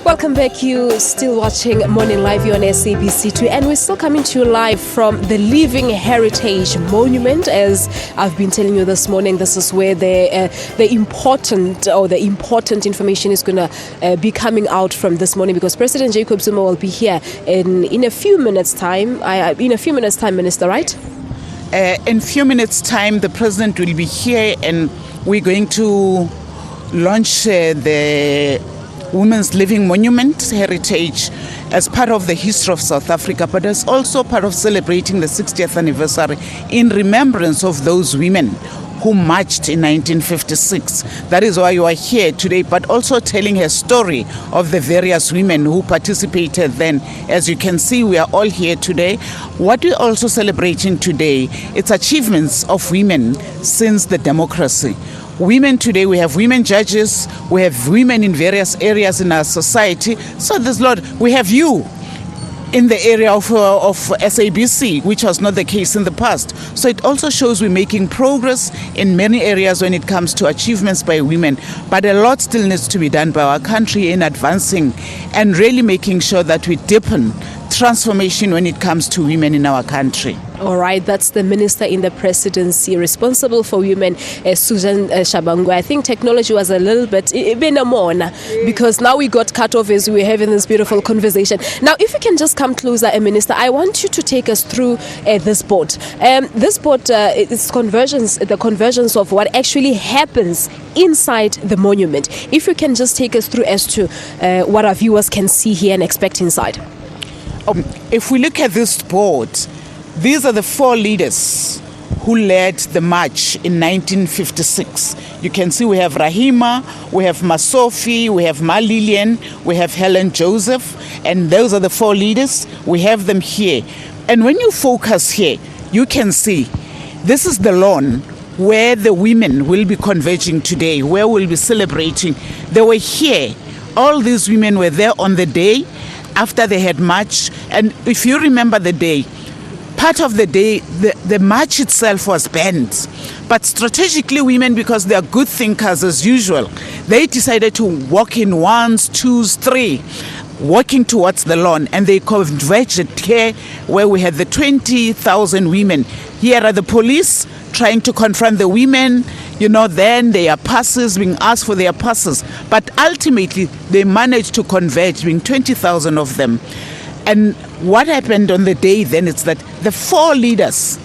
Welcome back. You still watching Morning Live here on SABC2, and we're still coming to you live from the Living Heritage Monument. As I've been telling you this morning, this is where the important information is going to be coming out from this morning, because President Jacob Zuma will be here in a few minutes' time. Minister, right? In a few minutes' time, the President will be here, and we're going to launch the Women's Living Monument Heritage as part of the history of South Africa, but as also part of celebrating the 60th anniversary in remembrance of those women who marched in 1956. That is why you are here today, but also telling a story of the various women who participated then. As you can see, we are all here today. What we're also celebrating today, it's achievements of women since the democracy. Women today, we have women judges, we have women in various areas in our society. So there's a lot. We have you in the area of SABC, which was not the case in the past. So it also shows we're making progress in many areas when it comes to achievements by women. But a lot still needs to be done by our country in advancing and really making sure that we deepen transformation when it comes to women in our country. All right, that's the Minister in the Presidency responsible for women, Susan Shabangu. I think technology was a little bit because now we got cut off as we were having this beautiful conversation. Now, if you can just come closer, Minister, I want you to take us through this board. This board is the convergence of what actually happens inside the monument. If you can just take us through as to what our viewers can see here and expect inside. If we look at this board, these are the four leaders who led the march in 1956. You can see we have Rahima, we have Masofi, we have Lillian, we have Helen Joseph, and those are the four leaders. We have them here. And when you focus here, you can see this is the lawn where the women will be converging today, where we'll be celebrating. They were here. All these women were there on the day after they had marched. And if you remember the day, part of the day, the march itself was banned. But strategically, women, because they are good thinkers as usual, they decided to walk in ones, twos, three, walking towards the lawn. And they converged here where we had the 20,000 women. Here are the police trying to confront the women. Then their passes, being asked for their passes. But ultimately, they managed to converge, being 20,000 of them. And what happened on the day then is that the four leaders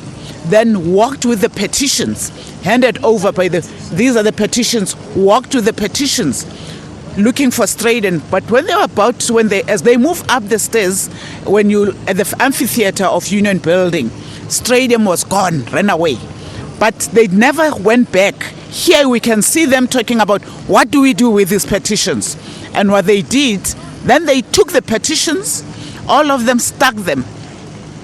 then walked with the petitions, handed over by these are the petitions, walked with the petitions, looking for Straydon. But when they were as they move up the stairs, at the amphitheater of Union Building, Straydon was gone, ran away. But they never went back. Here we can see them talking about what do we do with these petitions. And what they did, then they took the petitions, all of them stuck them.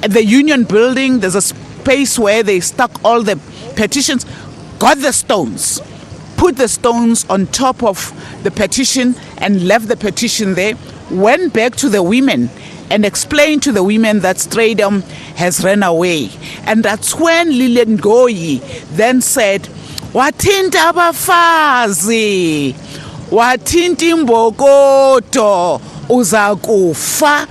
At the Union Building, there's a space where they stuck all the petitions, got the stones, put the stones on top of the petition and left the petition there, went back to the women and explained to the women that Straydon has run away. And that's when Lillian Ngoyi then said, "Wathinta abafazi, wathinta imbokodo, uzakufa,"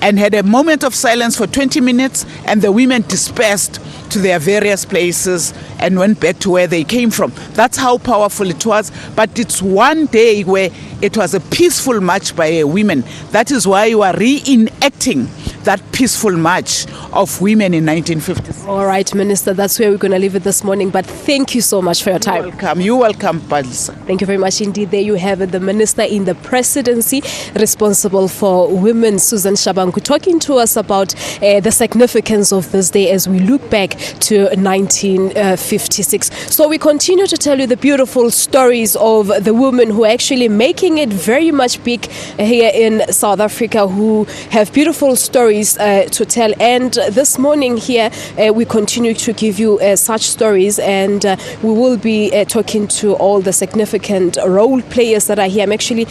and had a moment of silence for 20 minutes, and the women dispersed to their various places and went back to where they came from. That's how powerful it was. But it's one day where it was a peaceful march by women. That is why you are reenacting that peaceful march of women in 1956. All right, Minister, that's where we're going to leave it this morning. But thank you so much for your time. You're welcome, Balisa. Thank you very much indeed. There you have it, the Minister in the Presidency responsible for women, Susan Shabangu, talking to us about the significance of this day as we look back to 1956. So we continue to tell you the beautiful stories of the women who are actually making it very much big here in South Africa, who have beautiful stories stories to tell. And this morning here, we continue to give you such stories, and we will be talking to all the significant role players that are here. I'm actually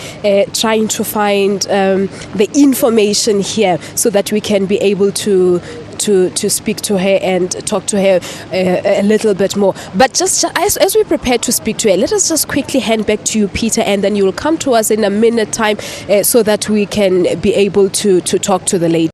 trying to find the information here so that we can be able to speak to her and talk to her a little bit more. But just as we prepare to speak to her, let us just quickly hand back to you, Peter, and then you will come to us in a minute time so that we can be able to talk to the lady.